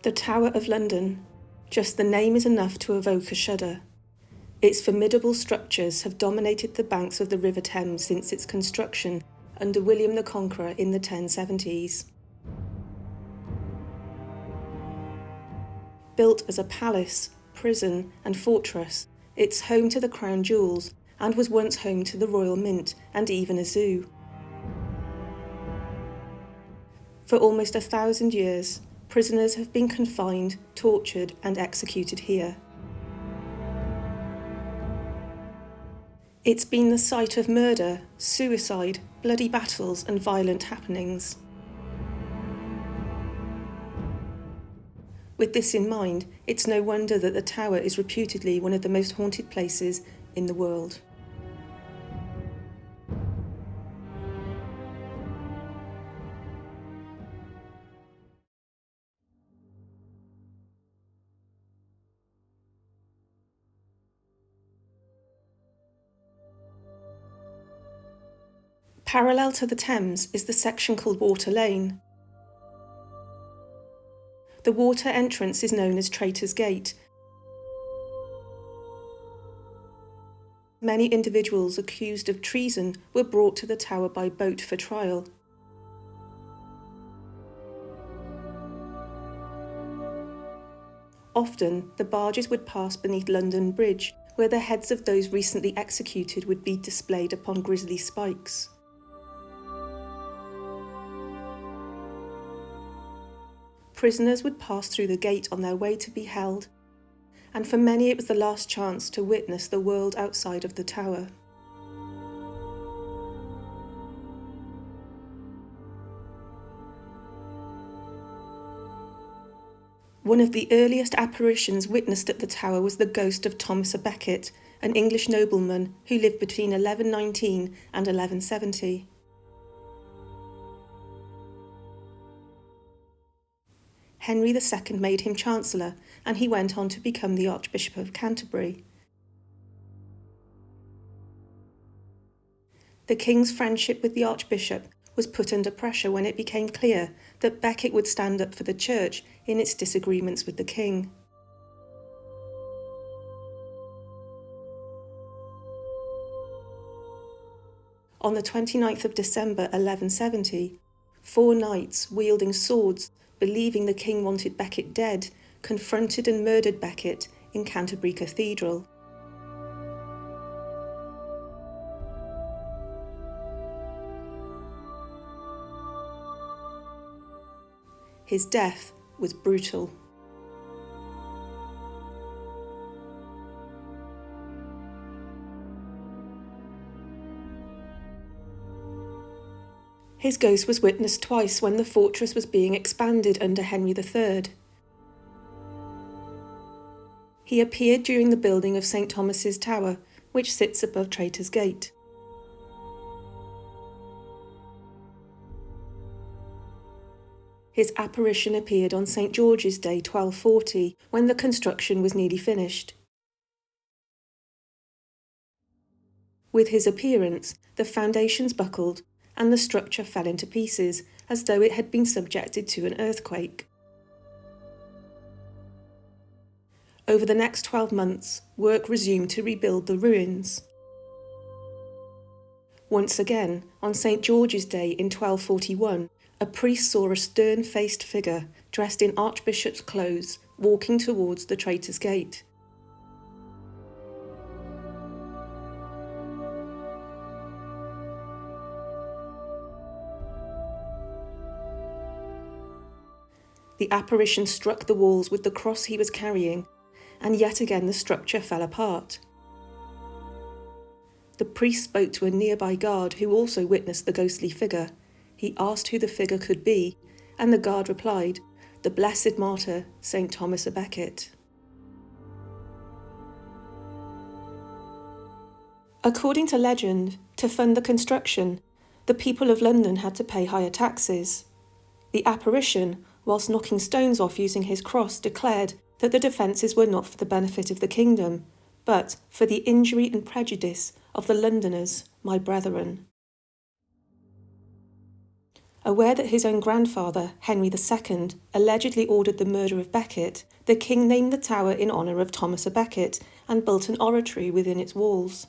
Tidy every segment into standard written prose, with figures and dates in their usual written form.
The Tower of London. Just the name is enough to evoke a shudder. Its formidable structures have dominated the banks of the River Thames since its construction under William the Conqueror in the 1070s. Built as a palace, prison and fortress, it's home to the crown jewels and was once home to the Royal Mint and even a zoo. For almost 1,000 years, prisoners have been confined, tortured and executed here. It's been the site of murder, suicide, bloody battles and violent happenings. With this in mind, it's no wonder that the tower is reputedly one of the most haunted places in the world. Parallel to the Thames is the section called Water Lane. The water entrance is known as Traitors Gate. Many individuals accused of treason were brought to the tower by boat for trial. Often, the barges would pass beneath London Bridge, where the heads of those recently executed would be displayed upon grisly spikes. Prisoners would pass through the gate on their way to be held, and for many it was the last chance to witness the world outside of the tower. One of the earliest apparitions witnessed at the tower was the ghost of Thomas à Becket, an English nobleman who lived between 1119 and 1170. Henry II made him Chancellor, and he went on to become the Archbishop of Canterbury. The king's friendship with the Archbishop was put under pressure when it became clear that Becket would stand up for the Church in its disagreements with the king. On the 29th of December 1170, 4 knights wielding swords, believing the king wanted Becket dead, confronted and murdered Becket in Canterbury Cathedral. His death was brutal. His ghost was witnessed twice when the fortress was being expanded under Henry III. He appeared during the building of St. Thomas's Tower, which sits above Traitors Gate. His apparition appeared on St. George's Day 1240, when the construction was nearly finished. With his appearance, the foundations buckled and the structure fell into pieces, as though it had been subjected to an earthquake. Over the next 12 months, work resumed to rebuild the ruins. Once again, on St. George's Day in 1241, a priest saw a stern-faced figure dressed in archbishop's clothes walking towards the Traitors Gate. The apparition struck the walls with the cross he was carrying, and yet again the structure fell apart. The priest spoke to a nearby guard who also witnessed the ghostly figure. He asked who the figure could be, and the guard replied, "The blessed martyr, St. Thomas à Becket." According to legend, to fund the construction, the people of London had to pay higher taxes. The apparition, whilst knocking stones off using his cross, declared that the defences were not for the benefit of the kingdom, but for the injury and prejudice of the Londoners, my brethren. Aware that his own grandfather, Henry II, allegedly ordered the murder of Becket, the king named the tower in honour of Thomas à Becket and built an oratory within its walls.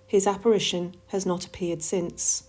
His apparition has not appeared since.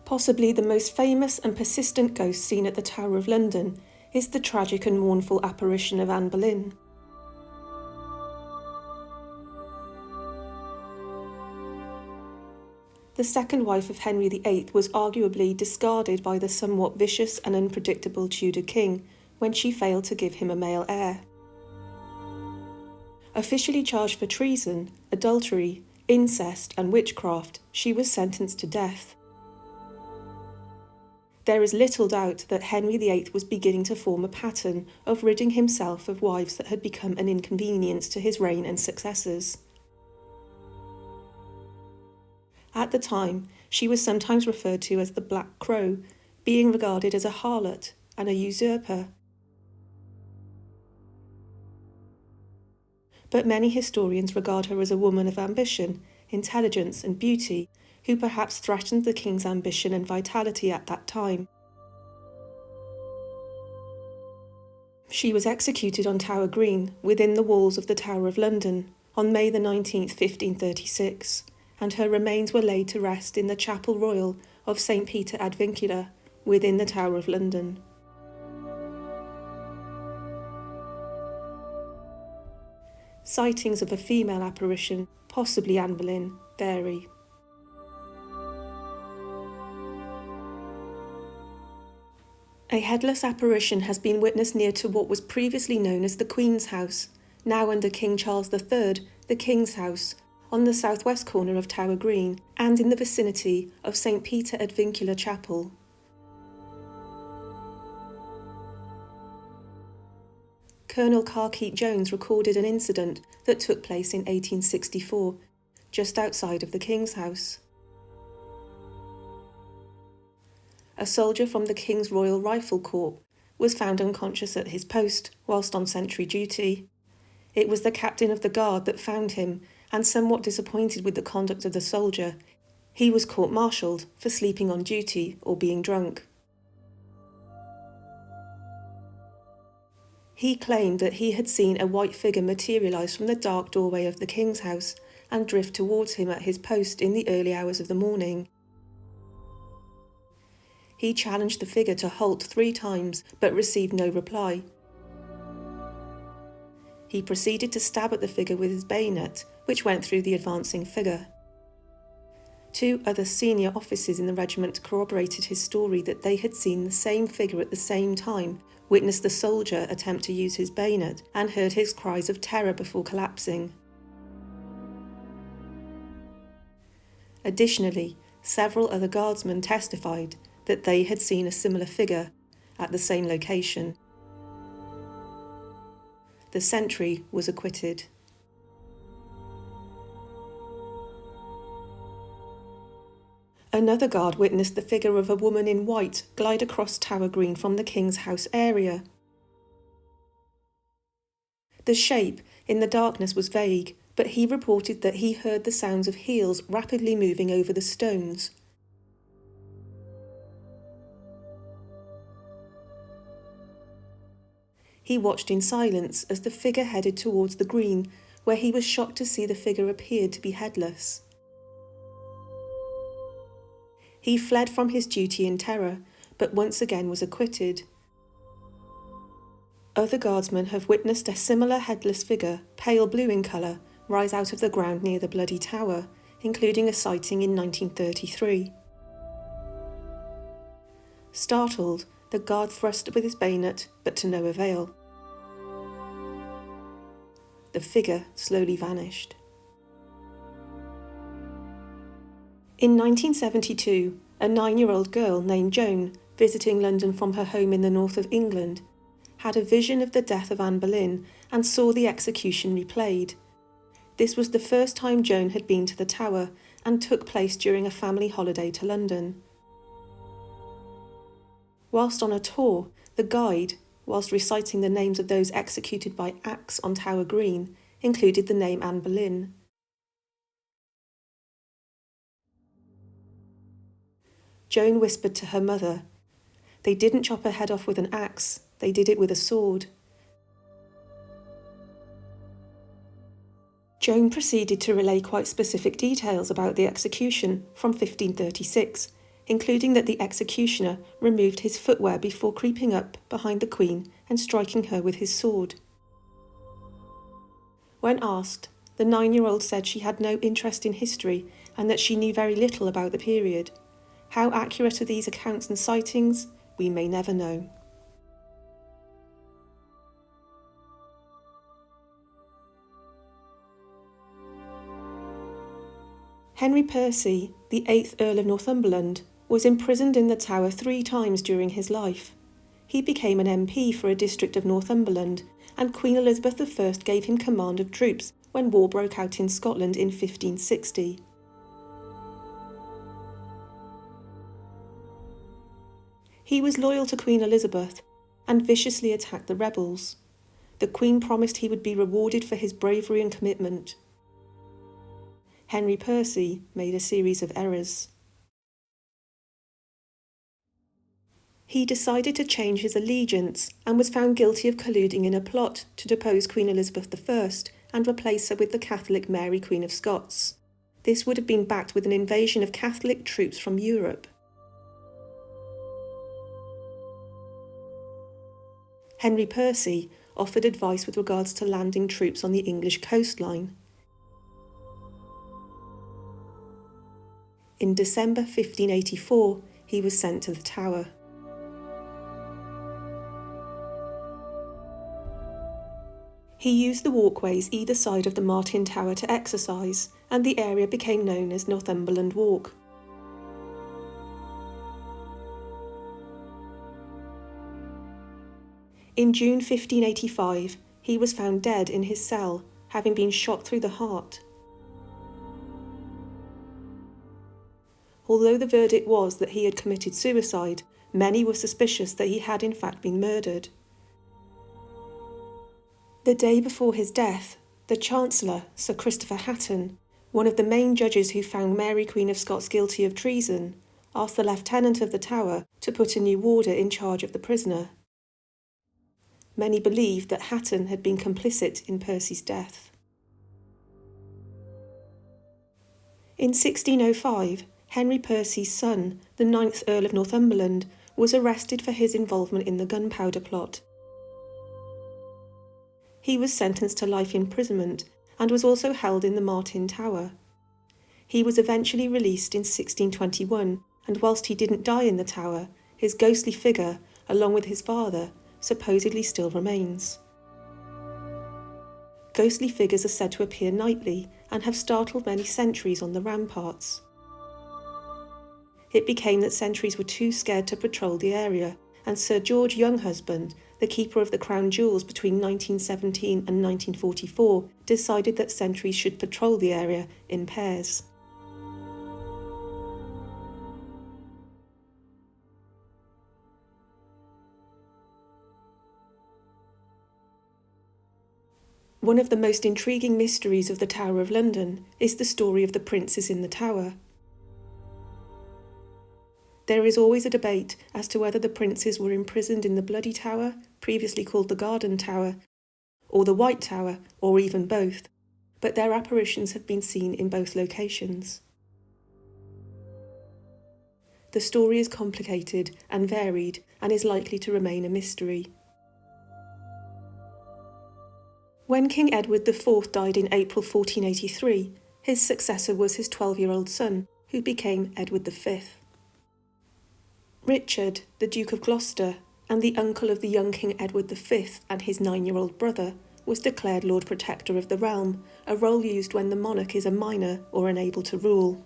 Possibly the most famous and persistent ghost seen at the Tower of London is the tragic and mournful apparition of Anne Boleyn. The second wife of Henry VIII was arguably discarded by the somewhat vicious and unpredictable Tudor king when she failed to give him a male heir. Officially charged for treason, adultery, incest and witchcraft, she was sentenced to death. There is little doubt that Henry VIII was beginning to form a pattern of ridding himself of wives that had become an inconvenience to his reign and successors. At the time, she was sometimes referred to as the Black Crow, being regarded as a harlot and a usurper. But many historians regard her as a woman of ambition, intelligence and beauty, who perhaps threatened the king's ambition and vitality at that time. She was executed on Tower Green, within the walls of the Tower of London, on May the 19th, 1536, and her remains were laid to rest in the Chapel Royal of St. Peter ad Vincula, within the Tower of London. Sightings of a female apparition, possibly Anne Boleyn, vary. A headless apparition has been witnessed near to what was previously known as the Queen's House, now under King Charles III, the King's House, on the southwest corner of Tower Green and in the vicinity of St. Peter ad Vincula Chapel. Colonel Carkeet Jones recorded an incident that took place in 1864, just outside of the King's House. A soldier from the King's Royal Rifle Corps was found unconscious at his post whilst on sentry duty. It was the captain of the guard that found him, and somewhat disappointed with the conduct of the soldier, he was court-martialed for sleeping on duty or being drunk. He claimed that he had seen a white figure materialise from the dark doorway of the King's House and drift towards him at his post in the early hours of the morning. He challenged the figure to halt 3 times, but received no reply. He proceeded to stab at the figure with his bayonet, which went through the advancing figure. 2 other senior officers in the regiment corroborated his story that they had seen the same figure at the same time, witnessed the soldier attempt to use his bayonet, and heard his cries of terror before collapsing. Additionally, several other guardsmen testified that they had seen a similar figure at the same location. The sentry was acquitted. Another guard witnessed the figure of a woman in white glide across Tower Green from the King's House area. The shape in the darkness was vague, but he reported that he heard the sounds of heels rapidly moving over the stones. He watched in silence as the figure headed towards the green, where he was shocked to see the figure appeared to be headless. He fled from his duty in terror, but once again was acquitted. Other guardsmen have witnessed a similar headless figure, pale blue in colour, rise out of the ground near the Bloody Tower, including a sighting in 1933. Startled, the guard thrust with his bayonet, but to no avail. The figure slowly vanished. In 1972, a 9-year-old girl named Joan, visiting London from her home in the north of England, had a vision of the death of Anne Boleyn and saw the execution replayed. This was the first time Joan had been to the Tower and took place during a family holiday to London. Whilst on a tour, the guide, whilst reciting the names of those executed by axe on Tower Green, included the name Anne Boleyn. Joan whispered to her mother, "They didn't chop her head off with an axe, they did it with a sword." Joan proceeded to relay quite specific details about the execution from 1536, including that the executioner removed his footwear before creeping up behind the Queen and striking her with his sword. When asked, the 9-year-old said she had no interest in history and that she knew very little about the period. How accurate are these accounts and sightings? We may never know. Henry Percy, the 8th Earl of Northumberland, was imprisoned in the Tower 3 times during his life. He became an MP for a district of Northumberland, and Queen Elizabeth I gave him command of troops when war broke out in Scotland in 1560. He was loyal to Queen Elizabeth and viciously attacked the rebels. The Queen promised he would be rewarded for his bravery and commitment. Henry Percy made a series of errors. He decided to change his allegiance and was found guilty of colluding in a plot to depose Queen Elizabeth I and replace her with the Catholic Mary, Queen of Scots. This would have been backed with an invasion of Catholic troops from Europe. Henry Percy offered advice with regards to landing troops on the English coastline. In December 1584, he was sent to the Tower. He used the walkways either side of the Martin Tower to exercise, and the area became known as Northumberland Walk. In June 1585, he was found dead in his cell, having been shot through the heart. Although the verdict was that he had committed suicide, many were suspicious that he had in fact been murdered. The day before his death, the Chancellor, Sir Christopher Hatton, one of the main judges who found Mary Queen of Scots guilty of treason, asked the Lieutenant of the Tower to put a new warder in charge of the prisoner. Many believed that Hatton had been complicit in Percy's death. In 1605, Henry Percy's son, the 9th Earl of Northumberland, was arrested for his involvement in the gunpowder plot. He was sentenced to life imprisonment and was also held in the Martin Tower. He was eventually released in 1621, and whilst he didn't die in the Tower, his ghostly figure, along with his father, supposedly still remains. Ghostly figures are said to appear nightly and have startled many sentries on the ramparts. It became that sentries were too scared to patrol the area, and Sir George Younghusband, the keeper of the Crown Jewels between 1917 and 1944, decided that sentries should patrol the area in pairs. One of the most intriguing mysteries of the Tower of London is the story of the princes in the Tower. There is always a debate as to whether the princes were imprisoned in the Bloody Tower, previously called the Garden Tower, or the White Tower, or even both, but their apparitions have been seen in both locations. The story is complicated and varied and is likely to remain a mystery. When King Edward IV died in April 1483, his successor was his 12-year-old son, who became Edward V. Richard, the Duke of Gloucester, and the uncle of the young King Edward V and his 9-year-old brother, was declared Lord Protector of the realm, a role used when the monarch is a minor or unable to rule.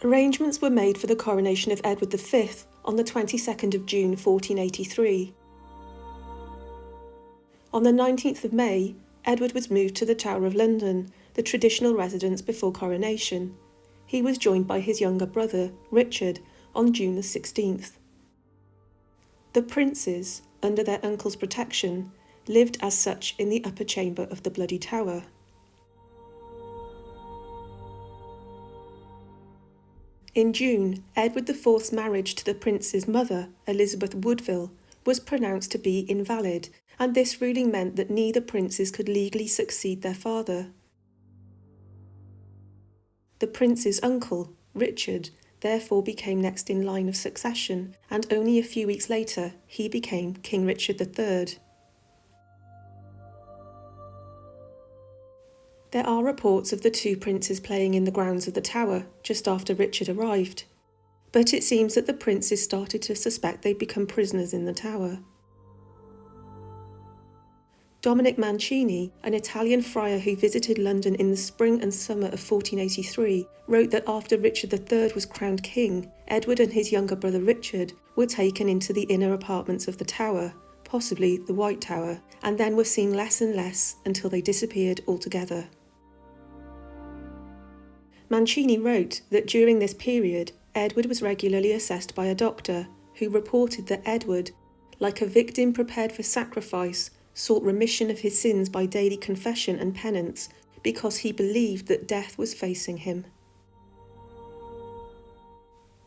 Arrangements were made for the coronation of Edward V on the 22nd of June 1483. On the 19th of May, Edward was moved to the Tower of London, the traditional residence before coronation. He was joined by his younger brother, Richard, on June the 16th. The princes, under their uncle's protection, lived as such in the upper chamber of the Bloody Tower. In June, Edward IV's marriage to the prince's mother, Elizabeth Woodville, was pronounced to be invalid, and this ruling meant that neither princes could legally succeed their father. The prince's uncle, Richard, therefore became next in line of succession, and only a few weeks later he became King Richard III. There are reports of the two princes playing in the grounds of the tower just after Richard arrived, but it seems that the princes started to suspect they'd become prisoners in the tower. Dominic Mancini, an Italian friar who visited London in the spring and summer of 1483, wrote that after Richard III was crowned king, Edward and his younger brother Richard were taken into the inner apartments of the tower, possibly the White Tower, and then were seen less and less until they disappeared altogether. Mancini wrote that during this period, Edward was regularly assessed by a doctor, who reported that Edward, like a victim prepared for sacrifice, sought remission of his sins by daily confession and penance, because he believed that death was facing him.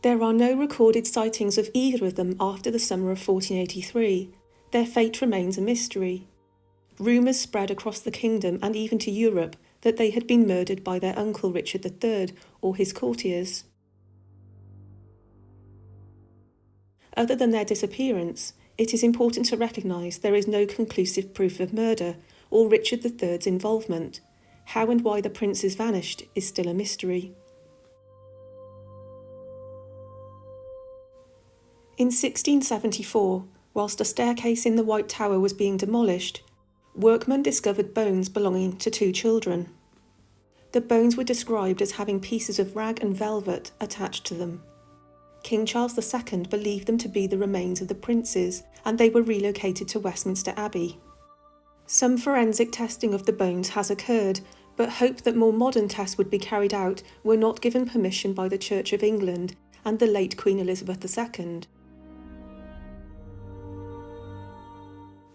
There are no recorded sightings of either of them after the summer of 1483. Their fate remains a mystery. Rumours spread across the kingdom and even to Europe that they had been murdered by their uncle Richard III or his courtiers. Other than their disappearance, it is important to recognise there is no conclusive proof of murder or Richard III's involvement. How and why the princes vanished is still a mystery. In 1674, whilst a staircase in the White Tower was being demolished, workmen discovered bones belonging to two children. The bones were described as having pieces of rag and velvet attached to them. King Charles II believed them to be the remains of the princes, and they were relocated to Westminster Abbey. Some forensic testing of the bones has occurred, but hope that more modern tests would be carried out were not given permission by the Church of England and the late Queen Elizabeth II.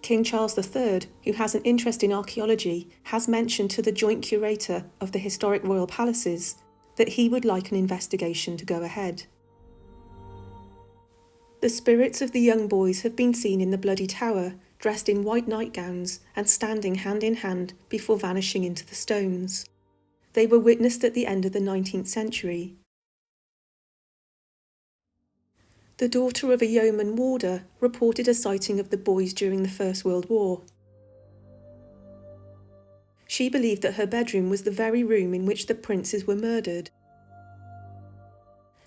King Charles III, who has an interest in archaeology, has mentioned to the joint curator of the historic royal palaces that he would like an investigation to go ahead. The spirits of the young boys have been seen in the Bloody Tower, dressed in white nightgowns and standing hand in hand before vanishing into the stones. They were witnessed at the end of the 19th century. The daughter of a yeoman warder reported a sighting of the boys during the First World War. She believed that her bedroom was the very room in which the princes were murdered.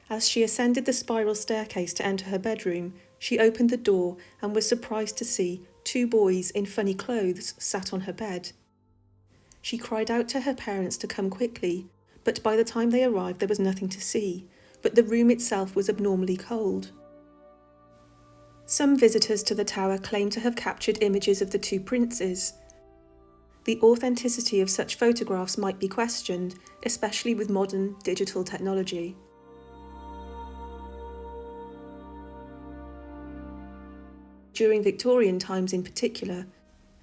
As she ascended the spiral staircase to enter her bedroom, she opened the door and was surprised to see two boys in funny clothes sat on her bed. She cried out to her parents to come quickly, but by the time they arrived there was nothing to see, but the room itself was abnormally cold. Some visitors to the tower claim to have captured images of the two princes. The authenticity of such photographs might be questioned, especially with modern digital technology. During Victorian times in particular,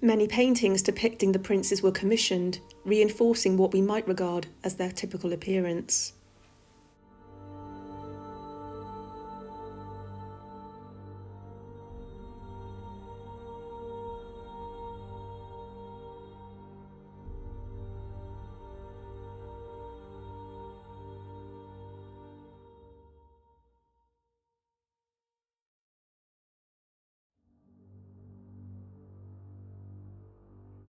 many paintings depicting the princes were commissioned, reinforcing what we might regard as their typical appearance.